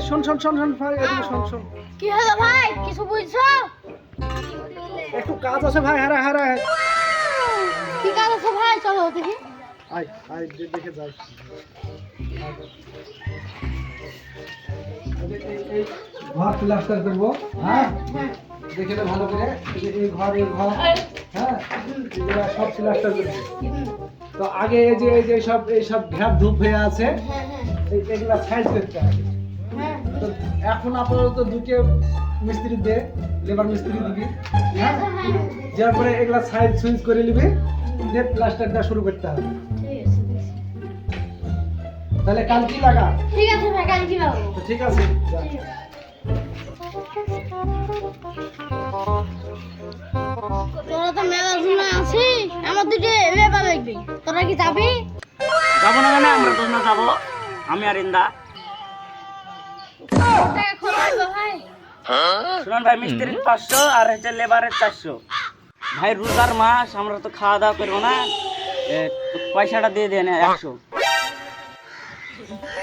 শোন শোন শোন শোন ভাই, এদিকে শোন শোন। কি হলো ভাই, কিছু বুঝছো? একটু কাজ আছে ভাই, হারা হারা। কি কাজ আছে ভাই, চলো দেখি। আয় আয় দেখে যাই। এই ঘর প্লাস্টার করবো, হ্যাঁ দেখে নে ভালো করে। এই ঘর হ্যাঁ এগুলা সব প্লাস্টার করবো। তো আগে এই যে সব ঘ্যাপ ধূপ হয়ে আছে, এগুলা সাইজ করতে হবে। তো এখন আপাতত দুটো মিস্ত্রি দে, লেবার মিস্ত্রি দিবি, হ্যাঁ যার পরে এগুলা সাইজ সুইচ করে নিবি, দিয়ে প্লাস্টারটা শুরু করতে হবে। তাহলে কাল কি লাগা? ঠিক আছে ভাই, কাল কি লাগাবো? তো ঠিক আছে, যা। তোরা তো মেলা শুনে আছিস, আমার দুটো লেবার লাগবে, তোরা কি যাবি? যাবো না মানে আমরা দুজন যাবো, আমি আর ইন্দা। টাকা খরচ হবে ভাই। শুনুন ভাই, মিস্ত্রির 500 আর হচ্ছে লেবারের 400। ভাই রোজার মাস, আমরা তো খাওয়া দাওয়া করবো না, পয়সাটা দিয়ে দেন 100।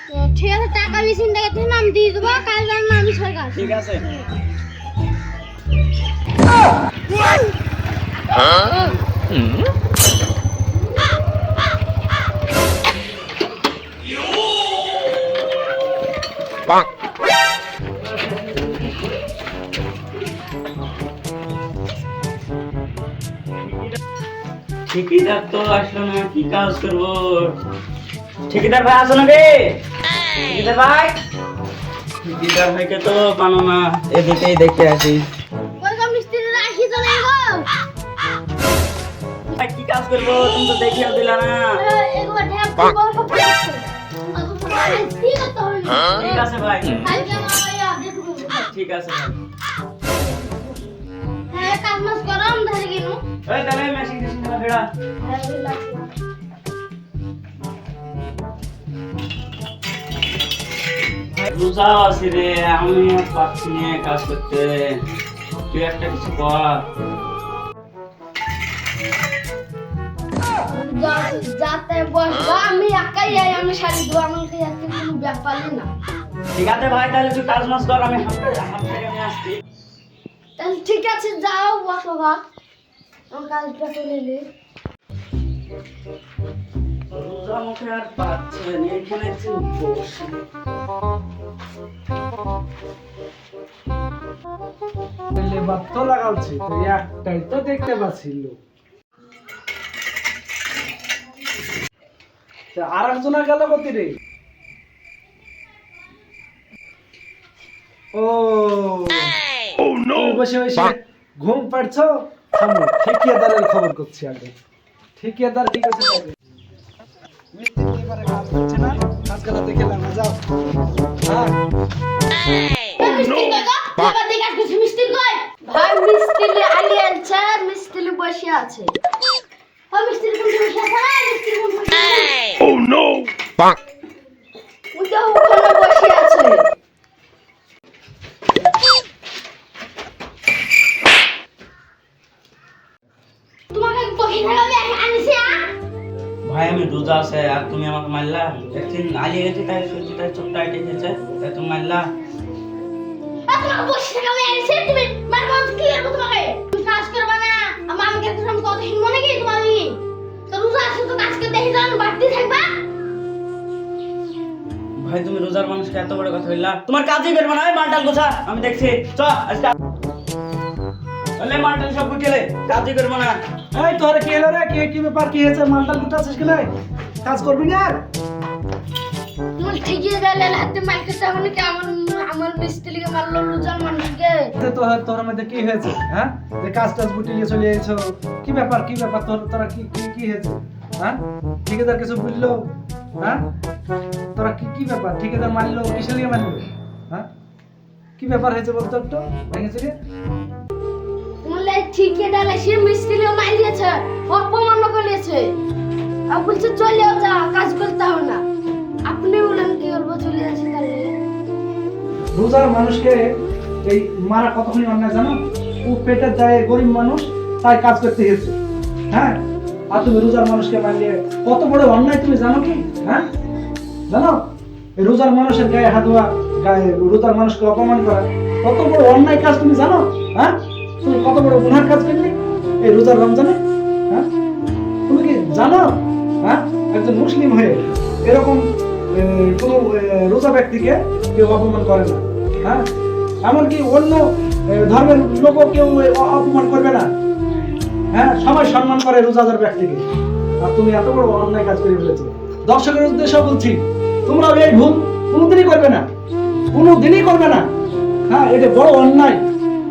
তো ঠিক আছে, টাকা বেশি টাকা আমি দিয়ে দেবো, কাল জান আমি সরকার। ঠিক আছে। ঠিকাদার তো আসলো না, কি কাজ করবো? ঠিকাদার ভাই আসো না রে? ঠিকাদার ভাই, ঠিকাদার ভাইকে তো পানো না, এদিকেই দেখতে আসি। ওইরকম মিস্ত্রি রাখি তো নেই গো। ভাই কি কাজ করবো, তুমি তো দেখিও দিলা না। একবার ঢ্যাপ দিব, সব ঠিক আছে। ঠিক আছে তাহলে। ঠিক আছে ভাই, কালকে আমার ওই আপডেট করবো। ঠিক আছে ভাই। হ্যাঁ, কাজ মাস গরম ধরে গেল। এই তাহলে মেশিন টেশিন না ফেরা। রোজা আছে রে, আমি আর পাচ্ছি না কাজ করতে, তুই একটা কিছু কর। যাতে বসবো আমি একাই যাই, আমি শাড়ি দেবো, আমাকে একটা কোনো ব্যাপারই না। ঠিক আছে ভাই, তাহলে তুই কাজ মাস কর, আমি হাত থেকে নিয়ে আসছি। তাহলে ঠিক আছে, যাও বসো ভাত, আমার কাজটা করে নে। রোজা মুখে আর পাচ্ছে না, এখানে একটু বসে। লেবার তো লাগাচ্ছি, তো একটাই তো দেখতে পাচ্ছিল। আর একজনা গেল কত রে? ও বসে বসে ঘুম পাড়ছো? থামো, ঠিকাদারের খবর করছি আগে। ঠিকাদার কি করছে? মিস্ত্রি এবারে কাজ করছে না, কাজ করা দেখে লাগা যাও। হ্যাঁ মিস্ত্রি কই গো? এবার দিকে আর কিছু মিস্ত্রি কই? ভাই মিস্ত্রি আলি আনছে, মিস্ত্রি বসে আছে। ও মিস্ত্রি কোন বসে আছে? মিস্ত্রি কোন বসে আছে? Oh no! বাক। ওটা ওখানে বসে আছে। তোমাকে বসে থাকবে আনিছি আ? ভাই আমি রোজা আছে আর তুমি আমাকে মারলা, একদিন আলিয়ে গেছি তাই শুনছি, তাই চোখটা এটে গেছে, তাই তুমি মারলা। তোমাকে বসে থাকবে আনিছি, তুমি মারবো কি করবো তোমাকে? তুমি কাজ করবে না, আমাকে একটু আমি কথা শুনবো নাকি তুমি? তো রোজা আছে তো কাজ করতে হিসাব বাড়তি থাকবা। ভাই তুমি রোজার মানুষকে এত বড় কথা বললা, তোমার কাজই করবে না, ওই মালটাল গোছা আমি দেখছি। চ আজকে বলে মালটাল সব গুটিয়ে কাজই করবে না। এই তোরে কি হলো রে? কি ব্যাপার, কি হয়েছে? মালটাল গুটাছিস কি? কাজ করবি না? তুমি ঠিকই গেলে হাতে মাইকে সামনে কি আমার মিস্ত্রিকে মারলো রোজার মানুষকে। তোর মধ্যে কি হয়েছে? হ্যাঁ কাজ টাজ গুটিয়ে চলে এসেছো, কি ব্যাপার তোরা কি হয়েছে? হ্যাঁ ঠিকাদার কিছু বললো? হ্যাঁ তোরা কি ব্যাপার? ঠিকাদার মারলো, কিসের লিগে মারলো? হ্যাঁ কি ব্যাপার হয়েছে বলতো একটু ভেঙেছে রে? বলে ঠিকই গেলে সে মিস্ত্রিকে মারিয়েছে, অপমান করেছে, আর বলছে চলে যা, কাজ করতে হবে না। আপনি বলেন কি করবো, চলে আসি তাহলে। রোজার মানুষকে এই মারা কতখানি অন্যায় জানো? ও পেটের দায়ে গরিব মানুষ, তাই কাজ করতে গেছে। হ্যাঁ আর তুমি রোজার মানুষকে মারলে কত বড় অন্যায় তুমি জানো কি? হ্যাঁ জানো? এই রোজার মানুষের গায়ে হাত দেওয়া রোজার মানুষকে অপমান করা কত বড় অন্যায় কাজ তুমি জানো? হ্যাঁ, তুমি কত বড় গুনার কাজ করলে এই রোজার রমজানে? হ্যাঁ, তুমি কি জানো? হ্যাঁ, একজন মুসলিম হয়ে এরকম কোনো রোজা ব্যক্তিকে কেউ অপমান করে না। হ্যাঁ, এমনকি অন্য ধর্মের লোকও কেউ অপমান করবে না। হ্যাঁ, সবাই সম্মান করে রোজাদার ব্যক্তিকে। আর তুমি এত বড় অন্যায় কাজ করে ফেলেছো। দর্শকের উদ্দেশ্যে বলছি, তোমরা এই ভুল কোনোদিনই করবে না, কোনোদিনই করবে না। হ্যাঁ, এটা বড় অন্যায়।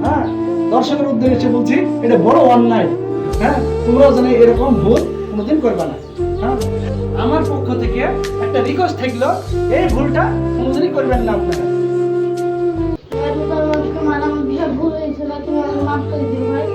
হ্যাঁ, দর্শকের উদ্দেশ্যে বলছি, এটা বড় অন্যায়। হ্যাঁ, তোমরাও যেন এরকম ভুল কোনোদিন করবে না। হ্যাঁ, আমার পক্ষ থেকে একটা রিকোয়েস্ট থাকলো, এই ভুলটা কোনোদিনই করবেন না আপনারা। এবার তো তোমার আমার বিশাল ভুল হয়েছিল, তুমি আমাকে মাফ করে দিও ভাই।